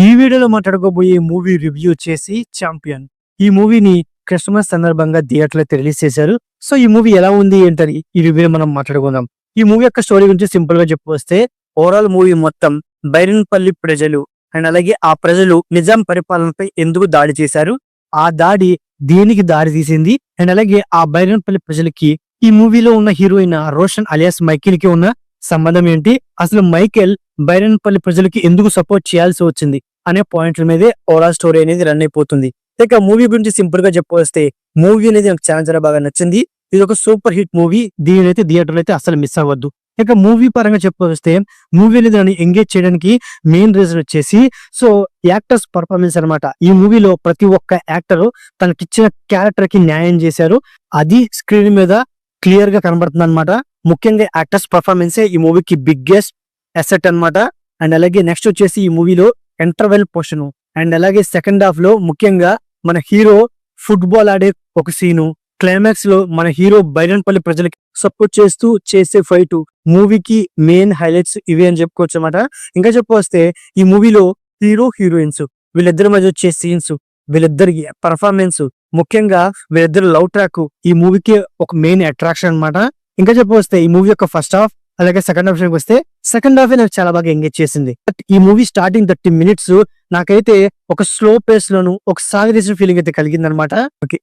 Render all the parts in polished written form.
ఈ వీడియోలో మాట్లాడుకోబోయే movie review వచ్చేసి ఛాంపియన్. ఈ మూవీని క్రిస్మస్ సందర్భంగా థియేటర్ లో రిలీజ్ చేశారు. సో ఈ మూవీ ఎలా ఉంది ఏంటని ఈ రివ్యూ మనం మాట్లాడుకుందాం. ఈ మూవీ యొక్క స్టోరీ గురించి సింపుల్ గా చెప్పొస్తే, ఓవరాల్ మూవీ మొత్తం బైరన్పల్లి ప్రజలు అండ్ అలాగే ఆ ప్రజలు నిజాం పరిపాలనపై ఎందుకు దాడి చేశారు, ఆ దాడి దేనికి దారి తీసింది, అండ్ అలాగే ఆ బైరన్పల్లి ప్రజలకి ఈ మూవీలో ఉన్న హీరోయిన్ రోషన్ అలియాస్ మైకేల్ కి ఉన్న సంబంధం ఏంటి, అసలు మైకేల్ బైరన్పల్లి ప్రజలకి ఎందుకు సపోర్ట్ చేయాల్సి వచ్చింది అనే పాయింట్ల మీదే ఓవరాల్ స్టోరీ అనేది రన్ అయిపోతుంది. ఇక మూవీ గురించి సింపుల్ గా చెప్పొస్తే, మూవీ అనేది నాకు చాలా చాలా బాగా నచ్చింది. ఇది ఒక సూపర్ హిట్ మూవీ. దీని అయితే థియేటర్ అయితే అసలు మిస్ అవ్వద్దు. ఇక మూవీ పరంగా చెప్పొస్తే, మూవీ అనేది నన్ను ఎంగేజ్ చేయడానికి మెయిన్ రీజన్ వచ్చేసి సో యాక్టర్స్ పర్ఫార్మెన్స్ అనమాట. ఈ మూవీలో ప్రతి ఒక్క యాక్టర్ తనకిచ్చిన క్యారెక్టర్ కి న్యాయం చేశారు. అది స్క్రీన్ మీద క్లియర్ గా కనబడుతుంది అనమాట. ముఖ్యంగా యాక్టర్స్ పర్ఫార్మెన్సే ఈ మూవీకి బిగ్గెస్ట్ అసెట్ అనమాట. అండ్ అలాగే నెక్స్ట్ వచ్చేసి ఈ మూవీలో ఇంటర్వెల్ పోర్షన్ అండ్ అలాగే సెకండ్ హాఫ్ లో ముఖ్యంగా మన హీరో ఫుట్బాల్ ఆడే ఒక సీను, క్లైమాక్స్ లో మన హీరో బైరన్పల్లి ప్రజలకి సపోర్ట్ చేస్తూ చేసే ఫైట్ మూవీకి మెయిన్ హైలైట్స్ ఇవే అని చెప్పుకోవచ్చు అనమాట. ఇంకా చెప్పొస్తే, ఈ మూవీలో హీరో హీరోయిన్స్ వీళ్ళిద్దరి మధ్య వచ్చే సీన్స్, వీళ్ళిద్దరి పర్ఫార్మెన్స్, ముఖ్యంగా వీళ్ళిద్దరు లవ్ ట్రాక్ ఈ మూవీకి ఒక మెయిన్ అట్రాక్షన్ అనమాట. ఇంకా చెప్పొస్తే, ఈ మూవీ యొక్క ఫస్ట్ హాఫ్ అలాగే సెకండ్ హాఫ్ వస్తే, సెకండ్ హాఫ్ నాకు చాలా బాగా ఎంగేజ్ చేసింది. ఈ మూవీ స్టార్టింగ్ 30 minutes నాకైతే ఒక స్లో పేస్ లోను ఒక సాగదీసిన ఫీలింగ్ అయితే కలిగింది అనమాట.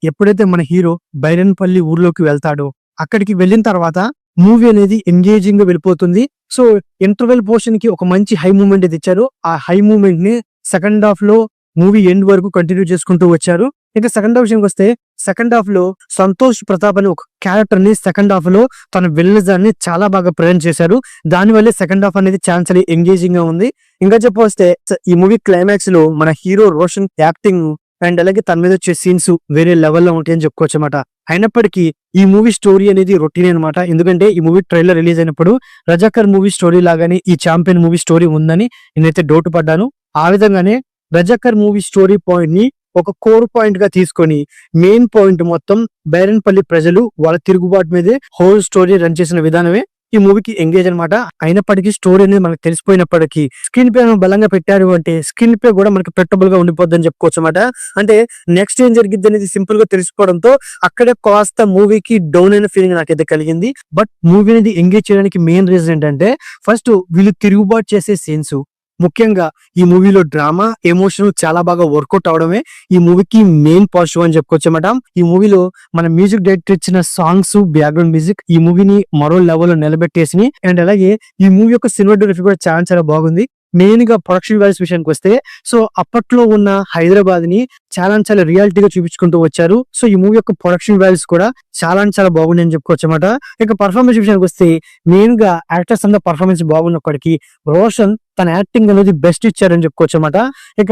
ఎప్పుడైతే మన హీరో బైరన్పల్లి ఊర్లోకి వెళ్తాడో, అక్కడికి వెళ్ళిన తర్వాత మూవీ అనేది ఎంగేజింగ్ గా వెళ్ళిపోతుంది. సో ఇంటర్వెల్ పోర్షన్ కి ఒక మంచి హై మూమెంట్ అయితే ఇచ్చారు. ఆ హై మూమెంట్ ని సెకండ్ హాఫ్ లో మూవీ ఎండ్ వరకు కంటిన్యూ చేసుకుంటూ వచ్చారు. ఇంకా సెకండ్ హాఫ్ విషయంకి వస్తే, సెకండ్ హాఫ్ లో సంతోష్ ప్రతాప్ అనే ఒక క్యారెక్టర్ ని సెకండ్ హాఫ్ లో తన విలనిజాన్ని చాలా బాగా ప్రజెంట్ చేశారు. దానివల్లే సెకండ్ హాఫ్ అనేది చాలా ఎంగేజింగ్ గా ఉంది. ఇంకా చెప్పొస్తే, ఈ మూవీ క్లైమాక్స్ లో మన హీరో రోషన్ యాక్టింగ్ అండ్ అలాగే తన మీద వచ్చే సీన్స్ వేరే లెవెల్లో ఉంటాయని చెప్పుకోవచ్చు అనమాట. అయినప్పటికీ ఈ మూవీ స్టోరీ అనేది రొటీన్ అనమాట. ఎందుకంటే ఈ మూవీ ట్రైలర్ రిలీజ్ అయినప్పుడు రజాకర్ మూవీ స్టోరీ లాగానే ఈ ఛాంపియన్ మూవీ స్టోరీ ఉందని నేనైతే డౌట్ పడ్డాను. ఆ విధంగానే రజాకర్ మూవీ స్టోరీ పాయింట్ ని ఒక కోర్ పాయింట్ గా తీసుకొని మెయిన్ పాయింట్ మొత్తం బైరన్పల్లి ప్రజలు వాళ్ళ తిరుగుబాటు మీదే హోల్ స్టోరీ రన్ చేసిన విధానమే ఈ మూవీకి ఎంగేజ్ అనమాట. అయినప్పటికీ స్టోరీ అనేది మనకు తెలిసిపోయినప్పటికీ స్క్రీన్ పే బలంగా పెట్టారు అంటే స్క్రీన్ పే కూడా మనకి పెట్టబుల్ గా ఉండిపోద్దని చెప్పుకోవచ్చు అనమాట. అంటే నెక్స్ట్ ఏం జరిగింది అనేది సింపుల్ గా తెలిసిపోవడంతో అక్కడే కాస్త మూవీకి డౌన్ అయిన ఫీలింగ్ నాకైతే కలిగింది. బట్ మూవీ అనేది ఎంగేజ్ చేయడానికి మెయిన్ రీజన్ ఏంటంటే, ఫస్ట్ వీళ్ళు తిరుగుబాటు చేసే సీన్స్, ముఖ్యంగా ఈ మూవీలో డ్రామా ఎమోషన్ చాలా బాగా వర్కౌట్ అవడమే ఈ మూవీకి మెయిన్ పాజిటివ్ అని చెప్పుకోవచ్చు అన్నమాట. ఈ మూవీలో మన మ్యూజిక్ డైరెక్టర్ ఇచ్చిన సాంగ్స్, బ్యాక్గ్రౌండ్ మ్యూజిక్ ఈ మూవీని మరో లెవెల్ లో నిలబెట్టేసి, అండ్ అలాగే ఈ మూవీ యొక్క సినిమాటోగ్రఫీ కూడా చాలా చాలా బాగుంది. మెయిన్ గా ప్రొడక్షన్ వాల్యూస్ విషయానికి వస్తే, సో అప్పట్లో ఉన్న హైదరాబాద్ ని చాలా చాలా రియాలిటీగా చూపించుకుంటూ వచ్చారు. సో ఈ మూవీ యొక్క ప్రొడక్షన్ వాల్యూస్ కూడా చాలా చాలా బాగుంది అని చెప్పుకోవచ్చు అనమాట. ఇక పర్ఫార్మెన్స్ విషయానికి వస్తే, మెయిన్ గా యాక్టర్స్ అంతా పర్ఫార్మెన్స్ బాగున్నప్పటికీ రోషన్ తన యాక్టింగ్ అనేది బెస్ట్ ఇచ్చారని చెప్పుకోవచ్చు అనమాట. ఇక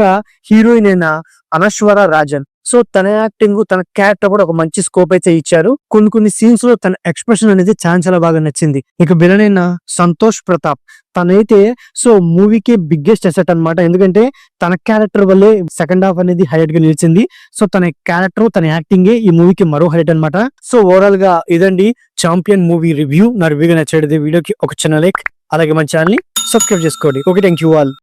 హీరోయిన్ అయిన అనశ్వర రాజన్, సో తన యాక్టింగ్, తన క్యారెక్టర్ కూడా ఒక మంచి స్కోప్ అయితే ఇచ్చారు. కొన్ని సీన్స్ లో తన ఎక్స్ప్రెషన్ అనేది చాలా చాలా బాగా నచ్చింది. ఇక విలన్ అయిన సంతోష్ ప్రతాప్, తనైతే సో మూవీకి బిగ్గెస్ట్ అసెట్ అనమాట. ఎందుకంటే తన క్యారెక్టర్ వల్లే సెకండ్ హాఫ్ అనేది హైలైట్ గా నిలిచింది. సో తన క్యారెక్టర్, తన యాక్టింగే ఈ మూవీకి మరో హైలైట్ అనమాట. సో ఓవరాల్ గా ఇదండి ఛాంపియన్ మూవీ రివ్యూ. నా రివ్యూగా నచ్చేది వీడియోకి ఒక చిన్న లైక్, అలాగే మన ఛానల్ ని సబ్స్క్రైబ్ చేసుకోండి. Okay, thank you all.